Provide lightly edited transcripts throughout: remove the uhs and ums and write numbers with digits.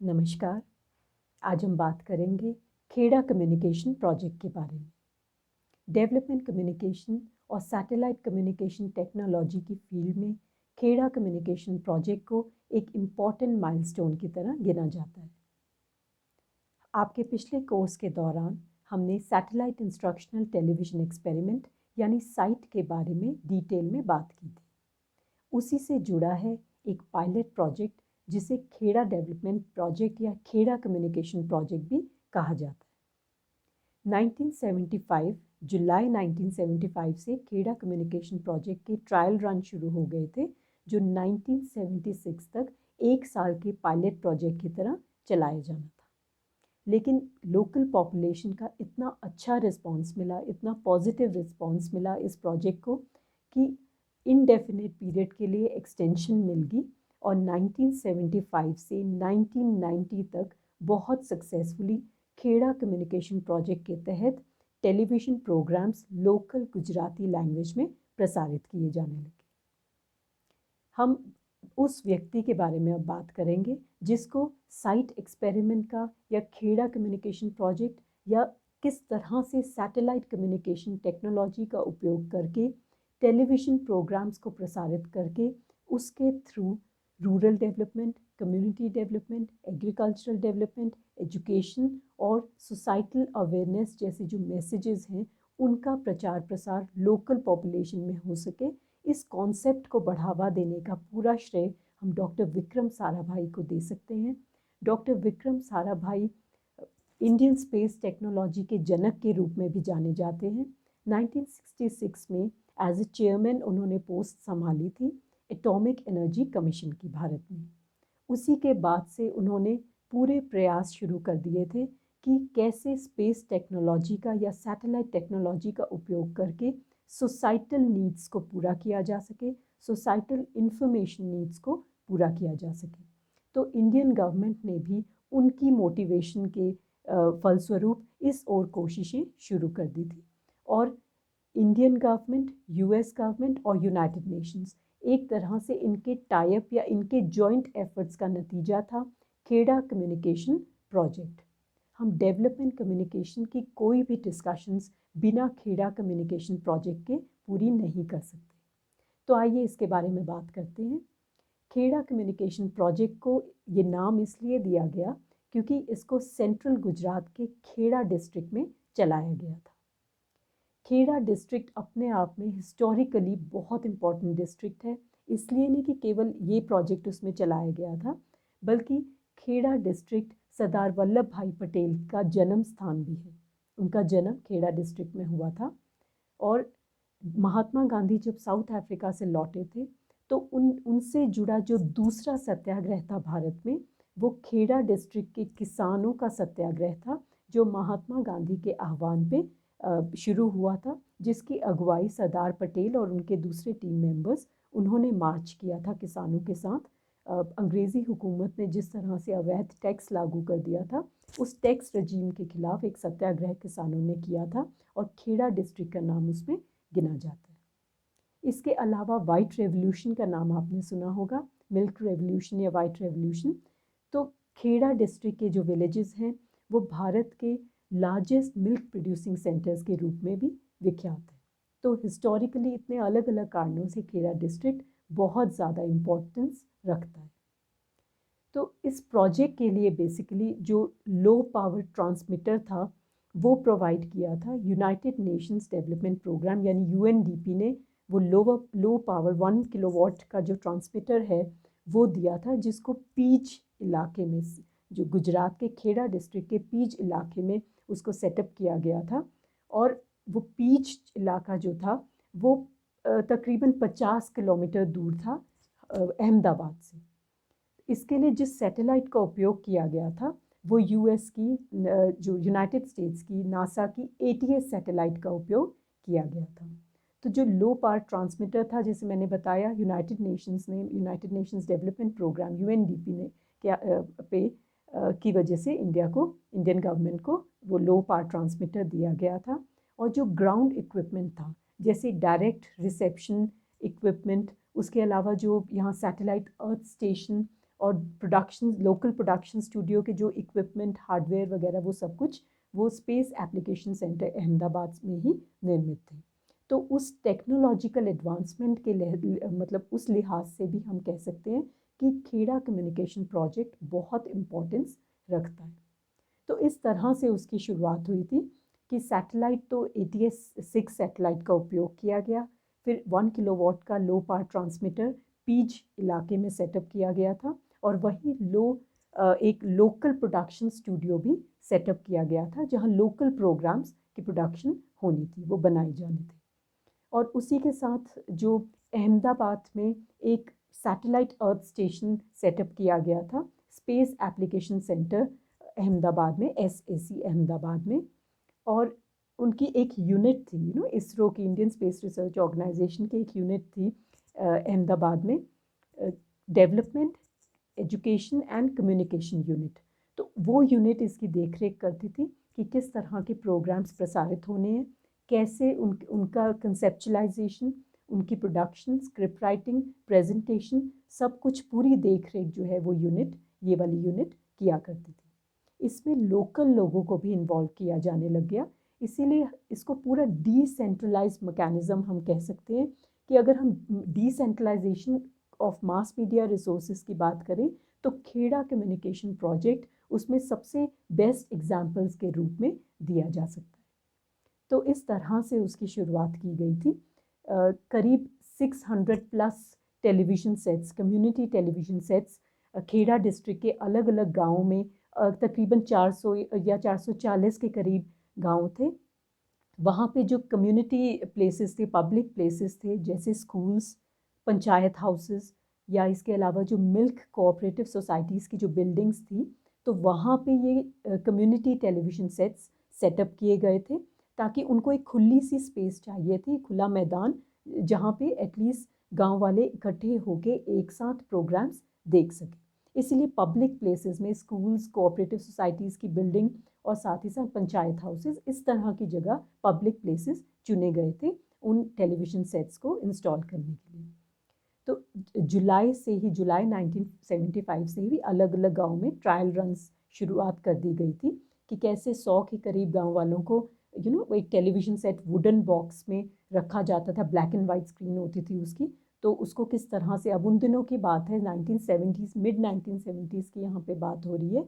नमस्कार। आज हम बात करेंगे खेड़ा कम्युनिकेशन प्रोजेक्ट के बारे में। डेवलपमेंट कम्युनिकेशन और सैटेलाइट कम्युनिकेशन टेक्नोलॉजी की फील्ड में खेड़ा कम्युनिकेशन प्रोजेक्ट को एक इम्पॉर्टेंट माइलस्टोन की तरह गिना जाता है। आपके पिछले कोर्स के दौरान हमने सैटेलाइट इंस्ट्रक्शनल टेलीविज़न एक्सपेरिमेंट यानी साइट के बारे में डिटेल में बात की थी। उसी से जुड़ा है एक पायलट प्रोजेक्ट जिसे खेड़ा डेवलपमेंट प्रोजेक्ट या खेड़ा कम्युनिकेशन प्रोजेक्ट भी कहा जाता है। 1975 जुलाई 1975 से खेड़ा कम्युनिकेशन प्रोजेक्ट के ट्रायल रन शुरू हो गए थे, जो 1976 तक एक साल के पायलट प्रोजेक्ट की तरह चलाया जाना था। लेकिन लोकल पॉपुलेशन का इतना अच्छा रिस्पांस मिला, इतना पॉजिटिव रिस्पांस मिला इस प्रोजेक्ट को कि इनडेफिनिट पीरियड के लिए एक्सटेंशन मिल गई और 1975 से 1990 तक बहुत सक्सेसफुली खेड़ा कम्युनिकेशन प्रोजेक्ट के तहत television programmes local Gujarati language में प्रसारित किए जाने लगे। हम उस व्यक्ति के बारे में अब बात करेंगे जिसको साइट एक्सपेरिमेंट का या खेड़ा कम्युनिकेशन प्रोजेक्ट या किस तरह से सैटेलाइट कम्युनिकेशन टेक्नोलॉजी का उपयोग करके टेलीविज़न प्रोग्राम्स को प्रसारित करके उसके through rural development, community development, agricultural development, education और सोसाइटल अवेयरनेस जैसे जो मैसेजेस हैं उनका प्रचार प्रसार लोकल पॉपुलेशन में हो सके, इस कॉन्सेप्ट को बढ़ावा देने का पूरा श्रेय हम डॉक्टर विक्रम साराभाई को दे सकते हैं। Doctor Vikram Sarabhai Indian space technology के जनक के रूप में भी जाने जाते हैं। 1966 में एज ए चेयरमैन उन्होंने पोस्ट संभाली थी एटॉमिक एनर्जी कमीशन की भारत में। उसी के बाद से उन्होंने पूरे प्रयास शुरू कर दिए थे कि कैसे स्पेस टेक्नोलॉजी का या सैटेलाइट टेक्नोलॉजी का उपयोग करके सोसाइटल नीड्स को पूरा किया जा सके, सोसाइटल इंफॉर्मेशन नीड्स को पूरा किया जा सके। तो इंडियन गवर्नमेंट ने भी उनकी मोटिवेशन के फलस्वरूप इस ओर कोशिशें शुरू कर दी थी और इंडियन गवर्नमेंट, यूएस गवर्नमेंट और यूनाइटेड नेशंस एक तरह से इनके टाइप या इनके जॉइंट एफर्ट्स का नतीजा था खेड़ा कम्युनिकेशन प्रोजेक्ट। हम डेवलपमेंट कम्युनिकेशन की कोई भी डिस्कशंस बिना खेड़ा कम्युनिकेशन प्रोजेक्ट के पूरी नहीं कर सकते। तो आइए इसके बारे में बात करते हैं। खेड़ा कम्युनिकेशन प्रोजेक्ट को ये नाम इसलिए दिया गया क्योंकि इसको सेंट्रल गुजरात के खेड़ा डिस्ट्रिक्ट में चलाया गया था। खेड़ा डिस्ट्रिक्ट अपने आप में हिस्टोरिकली बहुत इम्पॉर्टेंट डिस्ट्रिक्ट है, इसलिए नहीं कि केवल ये प्रोजेक्ट उसमें चलाया गया था, बल्कि खेड़ा डिस्ट्रिक्ट सरदार वल्लभ भाई पटेल का जन्म स्थान भी है। उनका जन्म खेड़ा डिस्ट्रिक्ट में हुआ था और महात्मा गांधी जब साउथ अफ्रीका से लौटे थे तो उनसे जुड़ा जो दूसरा सत्याग्रह था भारत में, वो खेड़ा डिस्ट्रिक्ट के किसानों का सत्याग्रह था, जो महात्मा गांधी के आह्वान पे शुरू हुआ था, जिसकी अगुवाई सरदार पटेल और उनके दूसरे टीम मेंबर्स उन्होंने मार्च किया था किसानों के साथ। अंग्रेज़ी हुकूमत ने जिस तरह से अवैध टैक्स लागू कर दिया था, उस टैक्स रजीम के खिलाफ एक सत्याग्रह किसानों ने किया था और खेड़ा डिस्ट्रिक्ट का नाम उसमें गिना जाता है। इसके अलावा वाइट रेवोल्यूशन का नाम आपने सुना होगा, मिल्क रेवोल्यूशन या वाइट रेवोल्यूशन। तो खेड़ा डिस्ट्रिक्ट के जो विलेजेस हैं वो भारत के लार्जेस्ट मिल्क प्रोड्यूसिंग सेंटर्स के रूप में भी विख्यात है। तो हिस्टोरिकली इतने अलग अलग कारणों से खेड़ा डिस्ट्रिक्ट बहुत ज़्यादा इम्पोर्टेंस रखता है। तो इस प्रोजेक्ट के लिए बेसिकली जो लो पावर ट्रांसमीटर था वो प्रोवाइड किया था यूनाइटेड नेशंस डेवलपमेंट प्रोग्राम यानी यूएनडीपी ने। वो लो पावर 1 किलोवाट का जो ट्रांसमीटर है वो दिया था, जिसको पीच इलाके में, जो गुजरात के खेड़ा डिस्ट्रिक्ट के पीच इलाके में उसको सेटअप किया गया था। और वो पीच इलाका जो था वो तकरीबन 50 किलोमीटर दूर था अहमदाबाद से। इसके लिए जिस सैटेलाइट का उपयोग किया गया था वो यूएस की, जो यूनाइटेड स्टेट्स की नासा की एटीएस सैटेलाइट का उपयोग किया गया था। तो जो लो पावर ट्रांसमीटर था, जैसे मैंने बताया, United Nations Development Programme UNDP ने क्या की वजह से इंडियन गवर्नमेंट को वो लो पावर ट्रांसमीटर दिया गया था। और जो ग्राउंड इक्विपमेंट था, जैसे डायरेक्ट रिसेप्शन इक्विपमेंट, उसके अलावा जो यहाँ सैटेलाइट अर्थ स्टेशन और प्रोडक्शन, लोकल प्रोडक्शन स्टूडियो के जो इक्विपमेंट, हार्डवेयर वगैरह वो सब कुछ वो स्पेस एप्लीकेशन सेंटर अहमदाबाद में ही निर्मित थे। तो उस टेक्नोलॉजिकल एडवांसमेंट के मतलब उस लिहाज से भी हम कह सकते हैं कि खेड़ा कम्युनिकेशन प्रोजेक्ट बहुत इम्पोर्टेंस रखता है। तो इस तरह से उसकी शुरुआत हुई थी कि सैटेलाइट तो ATS-6 सैटेलाइट का उपयोग किया गया, फिर 1 किलोवाट का लो पावर ट्रांसमीटर पीज इलाके में सेटअप किया गया था, और वही एक लोकल प्रोडक्शन स्टूडियो भी सेटअप किया गया था जहां लोकल प्रोग्राम्स की प्रोडक्शन होनी थी, वो बनाए जाने थे। और उसी के साथ जो अहमदाबाद में एक सैटेलाइट अर्थ स्टेशन सेटअप किया गया था, स्पेस एप्लीकेशन सेंटर अहमदाबाद में, SAC अहमदाबाद में, और उनकी एक यूनिट थी, इसरो की, इंडियन स्पेस रिसर्च ऑर्गेनाइजेशन की एक यूनिट थी अहमदाबाद में, development, education and communication unit. तो वो यूनिट इसकी देखरेख करती थी कि किस तरह के प्रोग्राम्स प्रसारित होने हैं, कैसे उनका कंसेप्चुलाइजेशन, उनकी प्रोडक्शन, स्क्रिप्ट राइटिंग, प्रेजेंटेशन, सब कुछ पूरी देखरेख जो है वो यूनिट, ये वाली यूनिट किया करती थी। इसमें लोकल लोगों को भी इन्वॉल्व किया जाने लग गया, इसीलिए इसको पूरा डिसेंट्रलाइज मैकेनिज्म हम कह सकते हैं कि अगर हम decentralisation of mass media resources की बात करें तो खेड़ा कम्युनिकेशन प्रोजेक्ट उसमें सबसे बेस्ट एग्जाम्पल्स के रूप में दिया जा सकता है। तो इस तरह से उसकी शुरुआत की गई थी। करीब 600 plus television sets, community television sets Kheda district के अलग अलग गाँवों में, तकरीबन 400 या 440 के करीब गांव थे। वहाँ पे जो कम्युनिटी प्लेसेस थे, पब्लिक प्लेसेस थे, जैसे स्कूल्स, पंचायत हाउसेस, या इसके अलावा जो मिल्क कोऑपरेटिव सोसाइटीज़ की जो बिल्डिंग्स थी, तो वहाँ पे ये कम्युनिटी टेलीविज़न सेट्स सेटअप किए गए थे, ताकि उनको एक खुली सी स्पेस चाहिए थी, खुला मैदान, जहाँ पे एटलीस्ट गांव वाले इकट्ठे होके एक साथ प्रोग्राम्स देख सकें। इसीलिए पब्लिक प्लेसेस में स्कूल्स, कोऑपरेटिव सोसाइटीज़ की बिल्डिंग और साथ ही साथ पंचायत हाउसेस, इस तरह की जगह, पब्लिक प्लेसेस चुने गए थे उन टेलीविज़न सेट्स को इंस्टॉल करने के लिए। तो जुलाई 1975 से ही अलग अलग गाँव में ट्रायल रन्स शुरुआत कर दी गई थी कि कैसे 100 के करीब गाँव वालों को एक टेलीविज़न सेट वुडन बॉक्स में रखा जाता था, ब्लैक एंड वाइट स्क्रीन होती थी उसकी, तो उसको किस तरह से, अब उन दिनों की बात है 1970s, मिड 1970s की यहाँ पे बात हो रही है,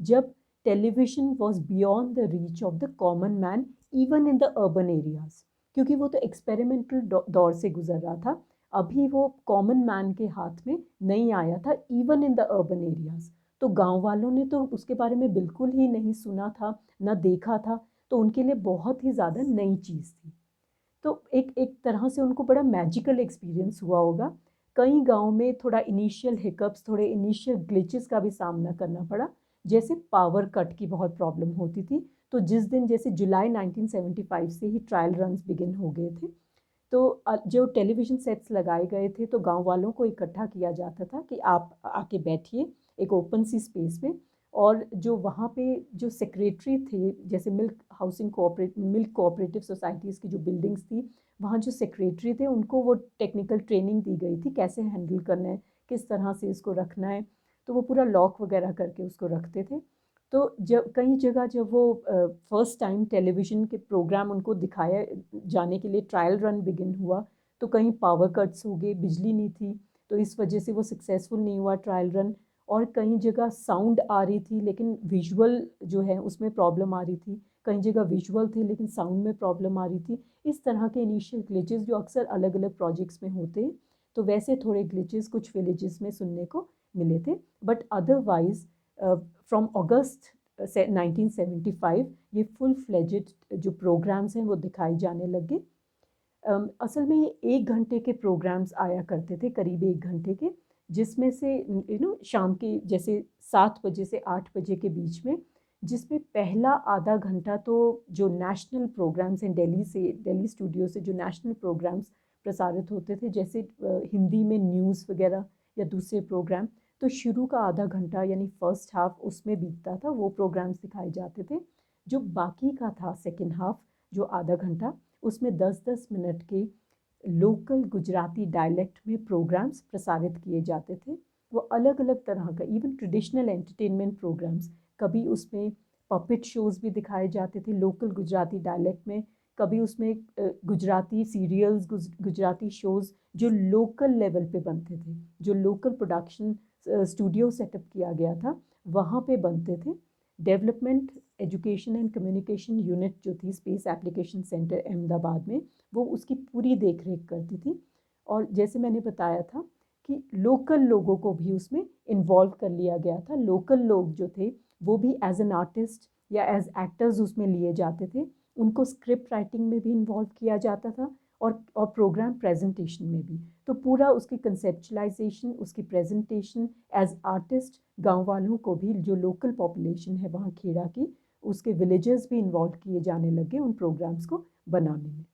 जब television was beyond the reach of the common man even in the urban areas, क्योंकि वो तो एक्सपेरिमेंटल दौर से गुजर रहा था, अभी वो कॉमन मैन के हाथ में नहीं आया था, even in the urban areas. तो गांव वालों ने तो उसके बारे में बिल्कुल ही नहीं सुना था, ना देखा था, तो उनके लिए बहुत ही ज़्यादा नई चीज़ थी। तो एक तरह से उनको बड़ा मैजिकल एक्सपीरियंस हुआ होगा। कई गाँव में थोड़ा इनिशियल हिकअप्स, थोड़े इनिशियल ग्लिचेस का भी सामना करना पड़ा, जैसे पावर कट की बहुत प्रॉब्लम होती थी। तो जिस दिन, जैसे जुलाई 1975 से ही ट्रायल रन्स बिगिन हो गए थे, तो जो टेलीविज़न सेट्स लगाए गए थे, तो गांव वालों को इकट्ठा किया जाता था कि आप आके बैठिए एक ओपन सी स्पेस में, और जो वहाँ पे जो सेक्रेटरी थे, जैसे मिल्क कोऑपरेटिव सोसाइटीज़ की जो बिल्डिंग्स थी, वहाँ जो सेक्रेटरी थे उनको वो टेक्निकल ट्रेनिंग दी गई थी, कैसे हैंडल करना है, किस तरह से इसको रखना है, तो वो पूरा लॉक वगैरह करके उसको रखते थे। तो जब कई जगह जब वो फर्स्ट टाइम टेलीविज़न के प्रोग्राम उनको दिखाया जाने के लिए ट्रायल रन बिगिन हुआ, तो कहीं पावर कट्स हो गए, बिजली नहीं थी, तो इस वजह से वो सक्सेसफुल नहीं हुआ ट्रायल रन, और कई जगह साउंड आ रही थी लेकिन विजुअल जो है उसमें प्रॉब्लम आ रही थी, कई जगह विजुअल थे लेकिन साउंड में प्रॉब्लम आ रही थी। इस तरह के इनिशियल ग्लिचेस जो अक्सर अलग अलग प्रोजेक्ट्स में होते हैं, तो वैसे थोड़े ग्लिचेस कुछ विलेजेस में सुनने को मिले थे, बट अदरवाइज फ्रॉम अगस्त 1975 ये फुल फ्लेजेड जो प्रोग्राम्स हैं वो दिखाए जाने लगे। असल में ये 1 घंटे के प्रोग्राम्स आया करते थे, करीब 1 घंटे के, जिसमें से शाम के जैसे 7 बजे से 8 बजे के बीच में, जिसमें पहला आधा घंटा तो जो नेशनल प्रोग्राम्स हैं, दिल्ली स्टूडियो से जो नेशनल प्रोग्राम्स प्रसारित होते थे, जैसे हिंदी में न्यूज़ वगैरह या दूसरे प्रोग्राम, तो शुरू का आधा घंटा यानी फर्स्ट हाफ उसमें बीतता था, वो प्रोग्राम्स दिखाए जाते थे। जो बाकी का था सेकेंड हाफ, जो आधा घंटा, उसमें 10-10 मिनट के लोकल गुजराती डायलेक्ट में प्रोग्राम्स प्रसारित किए जाते थे, वो अलग अलग तरह का, इवन ट्रेडिशनल एंटरटेनमेंट प्रोग्राम्स, कभी उसमें पपेट शोज़ भी दिखाए जाते थे लोकल गुजराती डायलेक्ट में, कभी उसमें गुजराती सीरियल्स, गुजराती शोज़ जो लोकल लेवल पे बनते थे, जो लोकल प्रोडक्शन स्टूडियो सेटअप किया गया था वहाँ पे बनते थे। Development education and communication unit जो थी स्पेस एप्लीकेशन सेंटर अहमदाबाद में, वो उसकी पूरी देख रेख करती थी। और जैसे मैंने बताया था कि लोकल लोगों को भी उसमें इन्वॉल्व कर लिया गया था। लोकल लोग जो थे वो भी एज एन आर्टिस्ट या एज एक्टर्स उसमें लिए जाते थे। उनको स्क्रिप्ट राइटिंग में भी इन्वॉल्व किया जाता था और प्रोग्राम प्रेजेंटेशन में भी। तो पूरा उसकी कंसेप्चुलाइजेशन, उसकी प्रेजेंटेशन एज आर्टिस्ट, गांव वालों को भी, जो लोकल पॉपुलेशन है वहाँ खेड़ा की, उसके विलेजर्स भी इन्वॉल्व किए जाने लगे उन प्रोग्राम्स को बनाने में।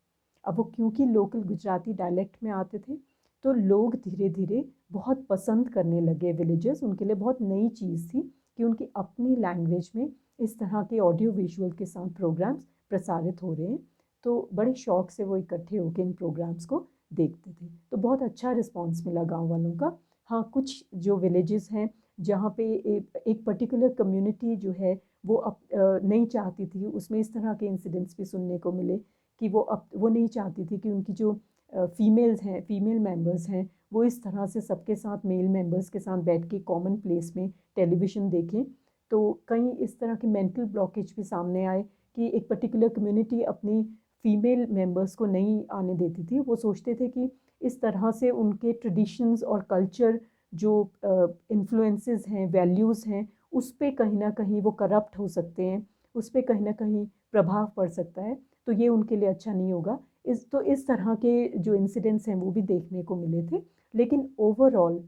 अब वो क्योंकि लोकल गुजराती डायलेक्ट में आते थे तो लोग धीरे धीरे बहुत पसंद करने लगे, विलेजर्स, उनके लिए बहुत नई चीज़ थी कि उनकी अपनी लैंग्वेज में इस तरह के ऑडियो विजुअल के साथ प्रोग्राम्स प्रसारित हो रहे हैं। तो बड़े शौक से वो इकट्ठे होकर इन प्रोग्राम्स को देखते थे। तो बहुत अच्छा रिस्पॉन्स मिला गांव वालों का। हाँ, कुछ जो विलेजेस हैं जहाँ पे एक पर्टिकुलर कम्युनिटी जो है वो नहीं चाहती थी, उसमें इस तरह के इंसिडेंट्स भी सुनने को मिले कि वो नहीं चाहती थी कि उनकी जो फीमेल्स हैं, फीमेल मेंबर्स हैं, वो इस तरह से सबके साथ, मेल मेंबर्स के साथ बैठ के कॉमन प्लेस में टेलीविज़न देखें। तो कई इस तरह के मेंटल ब्लॉकेज भी सामने आए कि एक पर्टिकुलर कम्युनिटी अपनी फीमेल मेंबर्स को नहीं आने देती थी। वो सोचते थे कि इस तरह से उनके ट्रेडिशंस और कल्चर जो इन्फ्लुएंसेस हैं, वैल्यूज़ हैं, उस पे कहीं ना कहीं वो करप्ट हो सकते हैं, उस पे कहीं ना कहीं प्रभाव पड़ सकता है, तो ये उनके लिए अच्छा नहीं होगा। इस तरह के जो इंसिडेंट्स हैं वो भी देखने को मिले थे। लेकिन ओवरऑल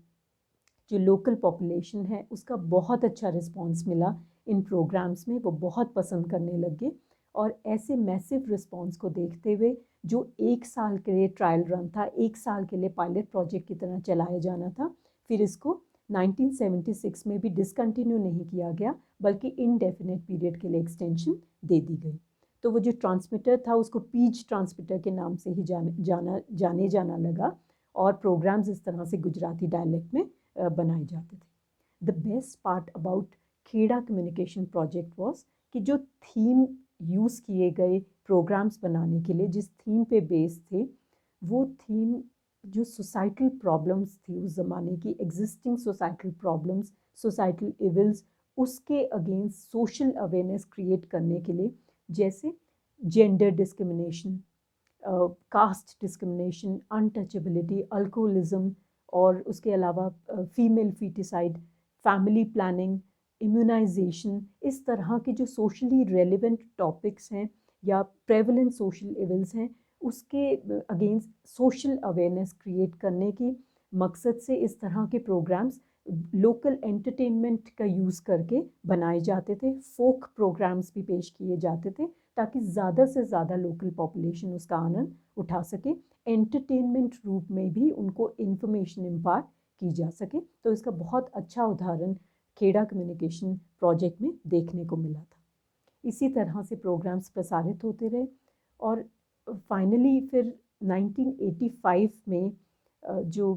जो लोकल पॉपुलेशन है उसका बहुत अच्छा रिस्पांस मिला इन प्रोग्राम्स में, वो बहुत पसंद करने लगे। और ऐसे मैसिव रिस्पांस को देखते हुए जो 1 साल के लिए ट्रायल रन था, 1 साल के लिए पायलट प्रोजेक्ट की तरह चलाया जाना था, फिर इसको 1976 में भी डिसकंटिन्यू नहीं किया गया बल्कि इनडेफिनेट पीरियड के लिए एक्सटेंशन दे दी गई। तो वो जो ट्रांसमीटर था उसको पीज ट्रांसमीटर के नाम से ही जाने जाना लगा और प्रोग्राम्स इस तरह से गुजराती डायलेक्ट में बनाए जाते थे। The best part about Kheda communication project was कि जो थीम यूज़ किए गए प्रोग्राम्स बनाने के लिए, जिस थीम पे बेस थे, वो थीम जो सोसाइटल प्रॉब्लम्स थी उस ज़माने की, existing societal problems, societal evils, उसके अगेंस्ट सोशल अवेयरनेस क्रिएट करने के लिए, जैसे gender discrimination, caste discrimination, untouchability, alcoholism, और उसके अलावा female foeticide, family planning, immunisation, इस तरह के जो सोशली रेलिवेंट टॉपिक्स हैं या प्रेवलेंट सोशल इविल्स हैं, उसके अगेंस्ट सोशल अवेयरनेस क्रिएट करने की मकसद से इस तरह के प्रोग्राम्स लोकल एंटरटेनमेंट का यूज़ करके बनाए जाते थे। फोक प्रोग्राम्स भी पेश किए जाते थे ताकि ज़्यादा से ज़्यादा लोकल पॉपुलेशन उसका आनंद उठा सके, एंटरटेनमेंट रूप में भी उनको इन्फॉर्मेशन इम्पार्ट की जा सके। तो इसका बहुत अच्छा उदाहरण खेड़ा कम्युनिकेशन प्रोजेक्ट में देखने को मिला था। इसी तरह से प्रोग्राम्स प्रसारित होते रहे और फाइनली फिर 1985 में जो,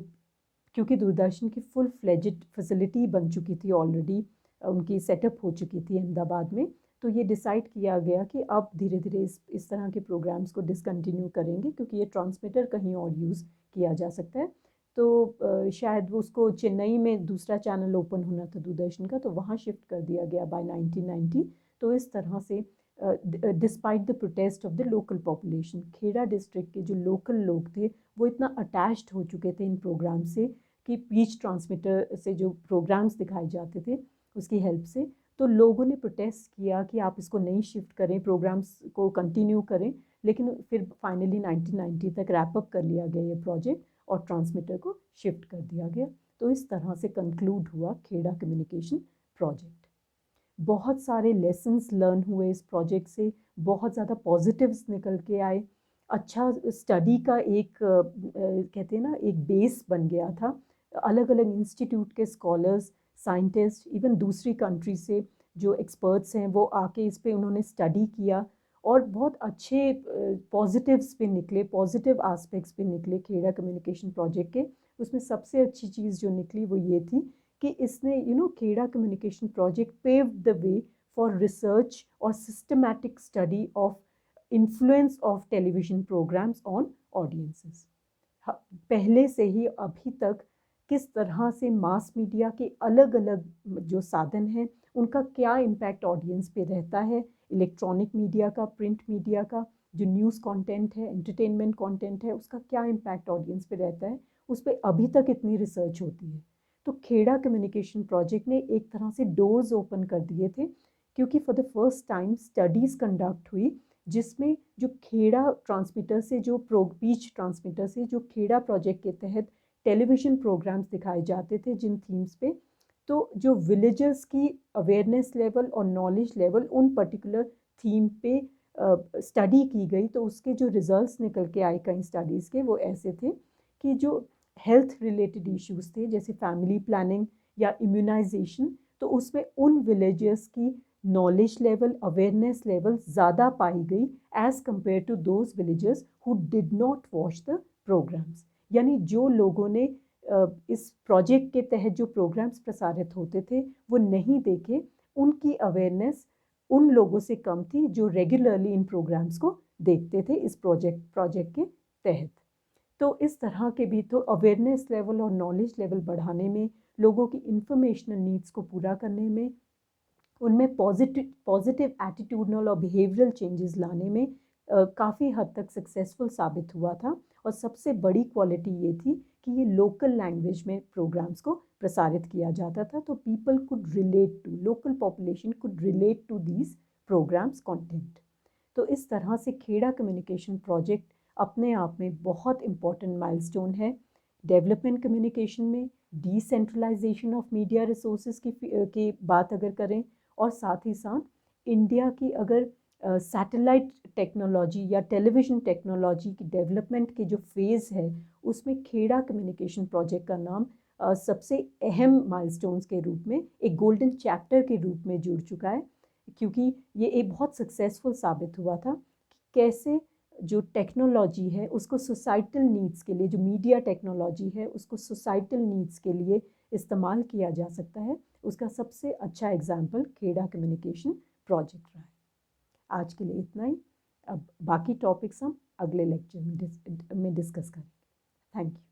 क्योंकि दूरदर्शन की फुल फ्लेजेड फैसिलिटी बन चुकी थी ऑलरेडी, उनकी सेटअप हो चुकी थी अहमदाबाद में, तो ये डिसाइड किया गया कि अब धीरे धीरे इस तरह के प्रोग्राम्स को डिसकंटिन्यू करेंगे क्योंकि ये ट्रांसमीटर कहीं और यूज़ किया जा सकता है। तो शायद वो उसको चेन्नई में दूसरा चैनल ओपन होना था दूरदर्शन का, तो वहाँ शिफ्ट कर दिया गया बाय 1990। तो इस तरह से despite the protest of the local population, Kheda district के जो लोकल लोग थे वो इतना अटैच्ड हो चुके थे इन प्रोग्राम से कि पीच ट्रांसमीटर से जो प्रोग्राम्स दिखाए जाते थे उसकी हेल्प से, तो लोगों ने प्रोटेस्ट किया कि आप इसको नहीं शिफ्ट करें, प्रोग्राम्स को कंटिन्यू करें। लेकिन फिर फाइनली 1990 तक रैप अप कर लिया गया ये प्रोजेक्ट और ट्रांसमीटर को शिफ्ट कर दिया गया। तो इस तरह से कंक्लूड हुआ खेड़ा कम्युनिकेशन प्रोजेक्ट। बहुत सारे लेसन्स लर्न हुए इस प्रोजेक्ट से, बहुत ज़्यादा पॉजिटिव्स निकल के आए, अच्छा स्टडी का एक कहते हैं ना एक बेस बन गया था। अलग अलग इंस्टीट्यूट के स्कॉलर्स, साइंटिस्ट, इवन दूसरी कंट्री से जो एक्सपर्ट्स हैं वो आके इस पे उन्होंने स्टडी किया और बहुत अच्छे पॉजिटिव्स पे निकले, पॉजिटिव एस्पेक्ट्स पे निकले खेड़ा कम्युनिकेशन प्रोजेक्ट के। उसमें सबसे अच्छी चीज़ जो निकली वो ये थी कि इसने Kheda communication project paved the way for research और systematic study of influence of television programmes on audiences. पहले से ही अभी तक किस तरह से मास मीडिया के अलग अलग जो साधन हैं उनका क्या इम्पैक्ट ऑडियंस पे रहता है, इलेक्ट्रॉनिक मीडिया का, प्रिंट मीडिया का, जो न्यूज़ कंटेंट है, एंटरटेनमेंट कंटेंट है, उसका क्या इम्पैक्ट ऑडियंस पे रहता है, उस पर अभी तक इतनी रिसर्च होती है। तो खेड़ा कम्युनिकेशन प्रोजेक्ट ने एक तरह से डोर्स ओपन कर दिए थे, क्योंकि for the first time studies conduct हुई जिसमें जो खेड़ा ट्रांसमीटर से जो बीच ट्रांसमीटर से जो खेड़ा प्रोजेक्ट के तहत टेलीविज़न प्रोग्राम्स दिखाए जाते थे जिन थीम्स पे, तो जो विलेजर्स की अवेयरनेस लेवल और नॉलेज लेवल उन पर्टिकुलर थीम पे स्टडी की गई, तो उसके जो रिजल्ट्स निकल के आए कई स्टडीज़ के, वो ऐसे थे कि जो हेल्थ रिलेटेड इश्यूज थे जैसे फैमिली प्लानिंग या इम्यूनाइजेशन, तो उसमें उन विलेजर्स की नॉलेज लेवल, अवेयरनेस लेवल ज़्यादा पाई गई as compared to those villagers who did not watch the programmes. यानी जो लोगों ने इस प्रोजेक्ट के तहत जो प्रोग्राम्स प्रसारित होते थे वो नहीं देखे, उनकी अवेयरनेस उन लोगों से कम थी जो रेगुलरली इन प्रोग्राम्स को देखते थे इस प्रोजेक्ट के तहत। तो इस तरह के भी तो अवेयरनेस लेवल और नॉलेज लेवल बढ़ाने में, लोगों की इंफॉर्मेशनल नीड्स को पूरा करने में, उनमें पॉजिटिव एटीट्यूडनल और बिहेवियरल चेंजेस लाने में काफ़ी हद तक सक्सेसफुल साबित हुआ था। और सबसे बड़ी क्वालिटी ये थी कि ये लोकल लैंग्वेज में प्रोग्राम्स को प्रसारित किया जाता था, तो people could relate to, local population could relate to these programmes content. तो इस तरह से खेड़ा कम्युनिकेशन प्रोजेक्ट अपने आप में बहुत इम्पॉर्टेंट माइलस्टोन है डेवलपमेंट कम्युनिकेशन में, डिसेंट्रलाइजेशन ऑफ मीडिया रिसोर्सेज की बात अगर करें, और साथ ही साथ इंडिया की अगर सैटेलाइट टेक्नोलॉजी या टेलीविज़न टेक्नोलॉजी की डेवलपमेंट की जो फेज़ है, उसमें खेड़ा कम्युनिकेशन प्रोजेक्ट का नाम सबसे अहम माइलस्टोन्स के रूप में, एक गोल्डन चैप्टर के रूप में जुड़ चुका है, क्योंकि ये एक बहुत सक्सेसफुल साबित हुआ था कि कैसे जो टेक्नोलॉजी है उसको सोसाइटल नीड्स के लिए, जो मीडिया टेक्नोलॉजी है उसको सोसाइटल नीड्स के लिए इस्तेमाल किया जा सकता है। उसका सबसे अच्छा एग्जाम्पल खेड़ा कम्युनिकेशन प्रोजेक्ट रहा है। आज के लिए इतना ही। अब बाकी टॉपिक्स हम अगले लेक्चर में डिस्कस करेंगे। Thank you.